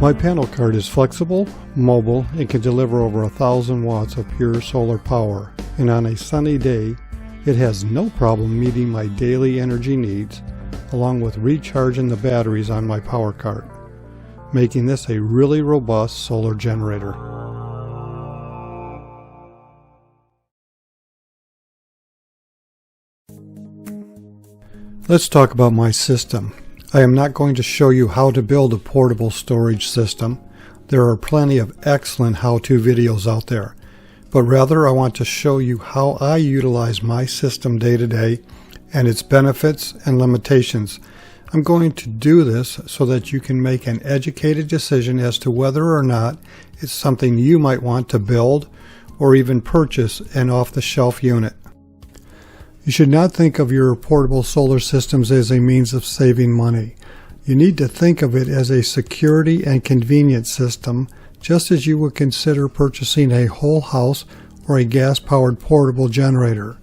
My panel cart is flexible, mobile, and can deliver over 1,000 watts of pure solar power, and on a sunny day, it has no problem meeting my daily energy needs, along with recharging the batteries on my power cart, making this a really robust solar generator. Let's talk about my system. I am not going to show you how to build a portable storage system. There are plenty of excellent how-to videos out there. But rather I want to show you how I utilize my system day to day and its benefits and limitations. I'm going to do this so that you can make an educated decision as to whether or not it's something you might want to build or even purchase an off-the-shelf unit. You should not think of your portable solar systems as a means of saving money. You need to think of it as a security and convenience system, just as you would consider purchasing a whole house or a gas-powered portable generator.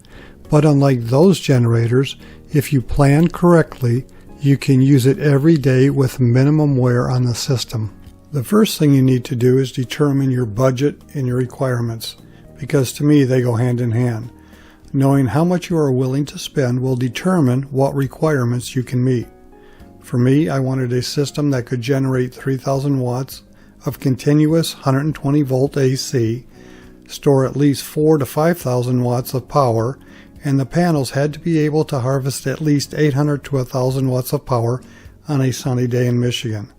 But unlike those generators, if you plan correctly, you can use it every day with minimum wear on the system. The first thing you need to do is determine your budget and your requirements, because to me they go hand in hand. Knowing how much you are willing to spend will determine what requirements you can meet. For me, I wanted a system that could generate 3,000 watts of continuous 120 volt AC, store at least 4,000 to 5,000 watts of power, and the panels had to be able to harvest at least 800 to 1,000 watts of power on a sunny day in Michigan.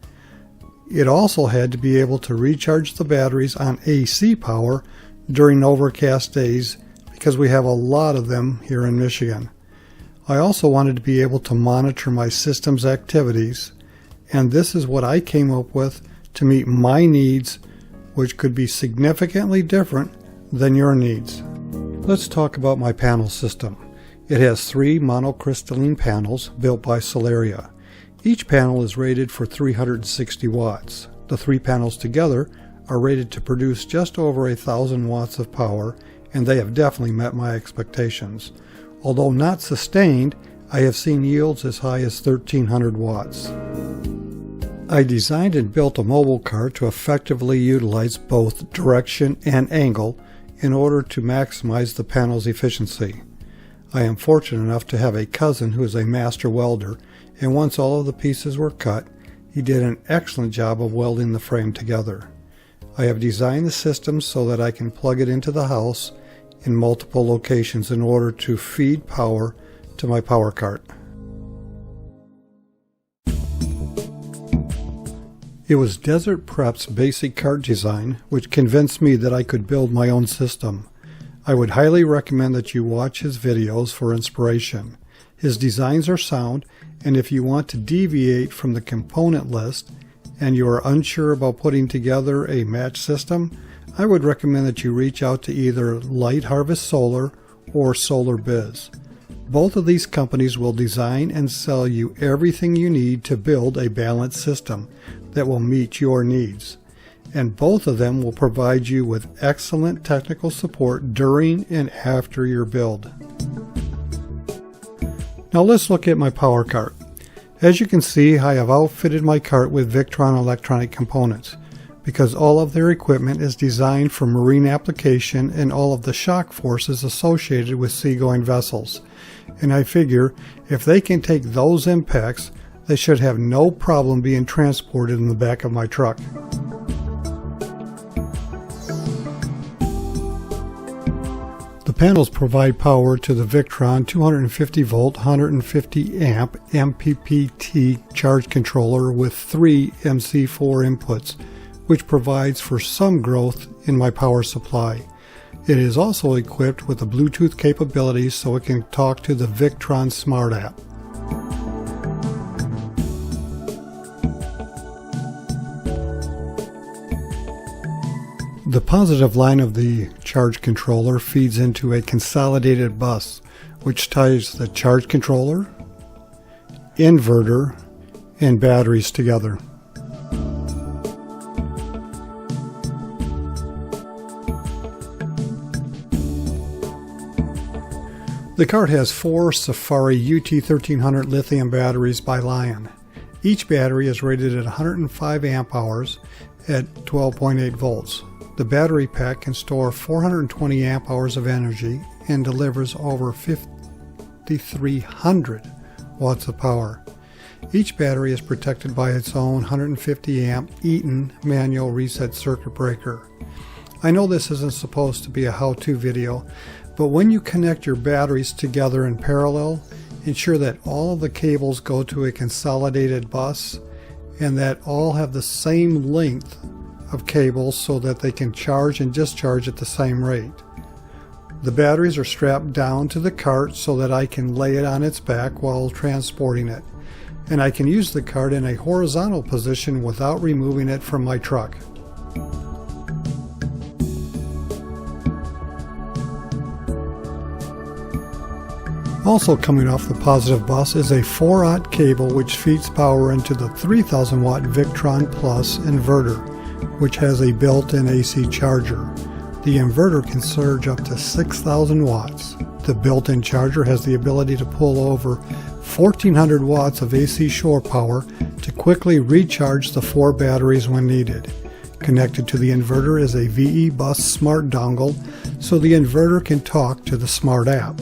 It also had to be able to recharge the batteries on AC power during overcast days, because we have a lot of them here in Michigan. I also wanted to be able to monitor my system's activities, and this is what I came up with to meet my needs, which could be significantly different than your needs. Let's talk about my panel system. It has 3 monocrystalline panels built by Solaria. Each panel is rated for 360 watts. The 3 panels together are rated to produce just over 1,000 watts of power, and they have definitely met my expectations. Although not sustained, I have seen yields as high as 1,300 watts. I designed and built a mobile cart to effectively utilize both direction and angle in order to maximize the panel's efficiency. I am fortunate enough to have a cousin who is a master welder, and once all of the pieces were cut, he did an excellent job of welding the frame together. I have designed the system so that I can plug it into the house in multiple locations in order to feed power to my power cart. It was Desert Prep's basic cart design which convinced me that I could build my own system. I would highly recommend that you watch his videos for inspiration. His designs are sound, and if you want to deviate from the component list and you are unsure about putting together a match system, I would recommend that you reach out to either Light Harvest Solar or Solar Biz. Both of these companies will design and sell you everything you need to build a balanced system that will meet your needs. And both of them will provide you with excellent technical support during and after your build. Now let's look at my power cart. As you can see, I have outfitted my cart with Victron electronic components, because all of their equipment is designed for marine application and all of the shock forces associated with seagoing vessels. And I figure if they can take those impacts, they should have no problem being transported in the back of my truck. The panels provide power to the Victron 250 volt 150 amp MPPT charge controller with 3 MC4 inputs, which provides for some growth in my power supply. It is also equipped with the Bluetooth capabilities so it can talk to the Victron Smart app. The positive line of the charge controller feeds into a consolidated bus, which ties the charge controller, inverter, and batteries together. The cart has 4 Safari UT1300 lithium batteries by Lion. Each battery is rated at 105 amp hours at 12.8 volts. The battery pack can store 420 amp hours of energy and delivers over 5,300 watts of power. Each battery is protected by its own 150 amp Eaton manual reset circuit breaker. I know this isn't supposed to be a how-to video, but when you connect your batteries together in parallel, ensure that all of the cables go to a consolidated bus and that all have the same length of cables so that they can charge and discharge at the same rate. The batteries are strapped down to the cart so that I can lay it on its back while transporting it, and I can use the cart in a horizontal position without removing it from my truck. Also coming off the positive bus is a 4-aught cable which feeds power into the 3000 watt Victron Plus inverter, which has a built-in AC charger. The inverter can surge up to 6,000 watts. The built-in charger has the ability to pull over 1,400 watts of AC shore power to quickly recharge the 4 batteries when needed. Connected to the inverter is a VE Bus Smart dongle, so the inverter can talk to the Smart app.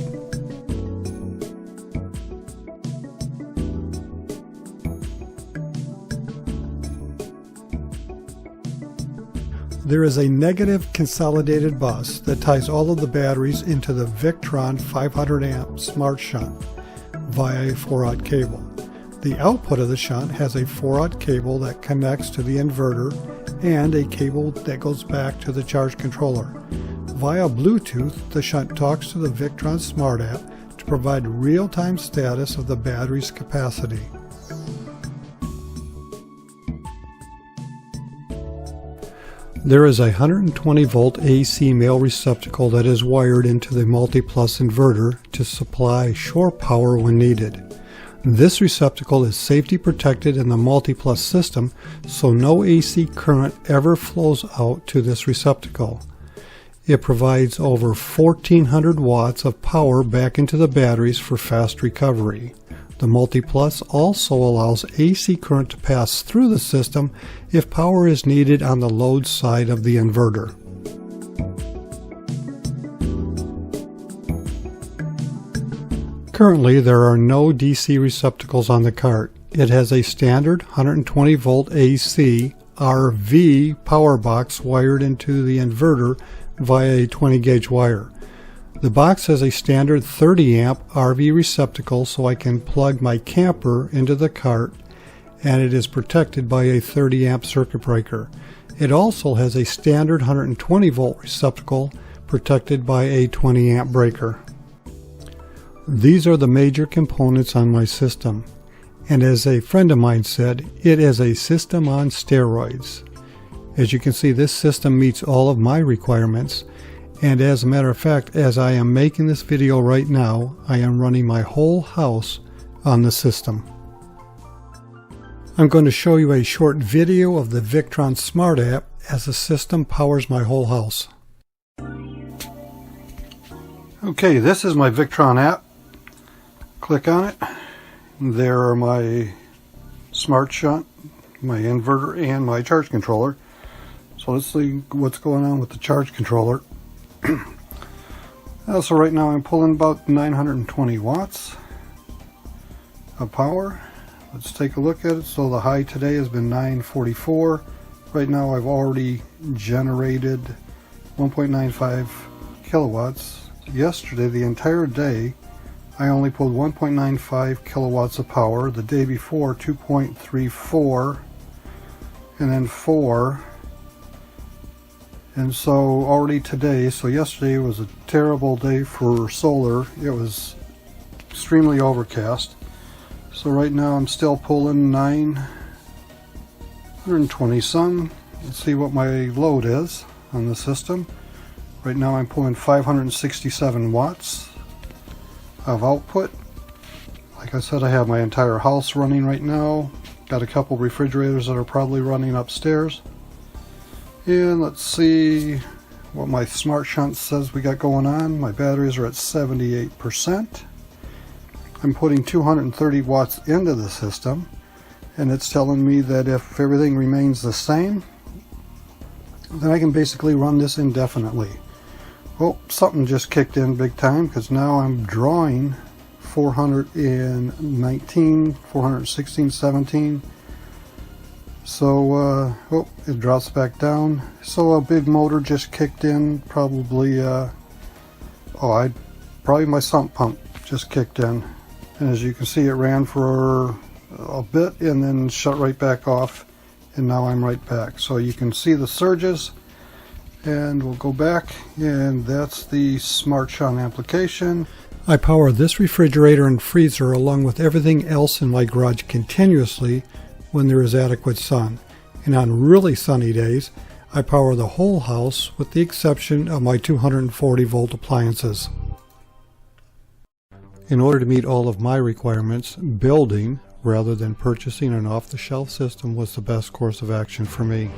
There is a negative consolidated bus that ties all of the batteries into the Victron 500 amp Smart Shunt via a 4-aught cable. The output of the shunt has a 4-aught cable that connects to the inverter and a cable that goes back to the charge controller. Via Bluetooth, the shunt talks to the Victron Smart app to provide real-time status of the battery's capacity. There is a 120 volt AC male receptacle that is wired into the MultiPlus inverter to supply shore power when needed. This receptacle is safety protected in the MultiPlus system, so no AC current ever flows out to this receptacle. It provides over 1,400 watts of power back into the batteries for fast recovery. The MultiPlus also allows AC current to pass through the system if power is needed on the load side of the inverter. Currently, there are no DC receptacles on the cart. It has a standard 120 volt AC RV power box wired into the inverter via a 20 gauge wire. The box has a standard 30 amp RV receptacle so I can plug my camper into the cart, and it is protected by a 30 amp circuit breaker. It also has a standard 120 volt receptacle protected by a 20 amp breaker. These are the major components on my system, and as a friend of mine said, it is a system on steroids. As you can see, this system meets all of my requirements. And as a matter of fact, as I am making this video right now, I am running my whole house on the system. I'm going to show you a short video of the Victron Smart app as the system powers my whole house. Okay, this is my Victron app. Click on it. There are my Smart Shunt, my inverter, and my charge controller. So let's see what's going on with the charge controller. So right now I'm pulling about 920 watts of power. Let's take a look at it. So the high today has been 944. Right now I've already generated 1.95 kilowatts. Yesterday, the entire day, I only pulled 1.95 kilowatts of power. The day before, 2.34, and then 4. And so already today, so yesterday was a terrible day for solar. It was extremely overcast. So right now I'm still pulling 920 some. Let's see what my load is on the system. Right now I'm pulling 567 watts of output. Like I said, I have my entire house running right now. Got a couple refrigerators that are probably running upstairs. And let's see what my Smart Shunt says we got going on. My batteries are at 78%. I'm putting 230 watts into the system, and it's telling me that if everything remains the same, then I can basically run this indefinitely. Well, something just kicked in big time, because now I'm drawing 419, 416, 17. So, it drops back down. So a big motor just kicked in, probably, probably my sump pump just kicked in. And as you can see, it ran for a bit and then shut right back off. And now I'm right back. So you can see the surges. And we'll go back, and that's the SmartShun application. I power this refrigerator and freezer along with everything else in my garage continuously when there is adequate sun. And on really sunny days, I power the whole house with the exception of my 240 volt appliances. In order to meet all of my requirements, building rather than purchasing an off-the-shelf system was the best course of action for me.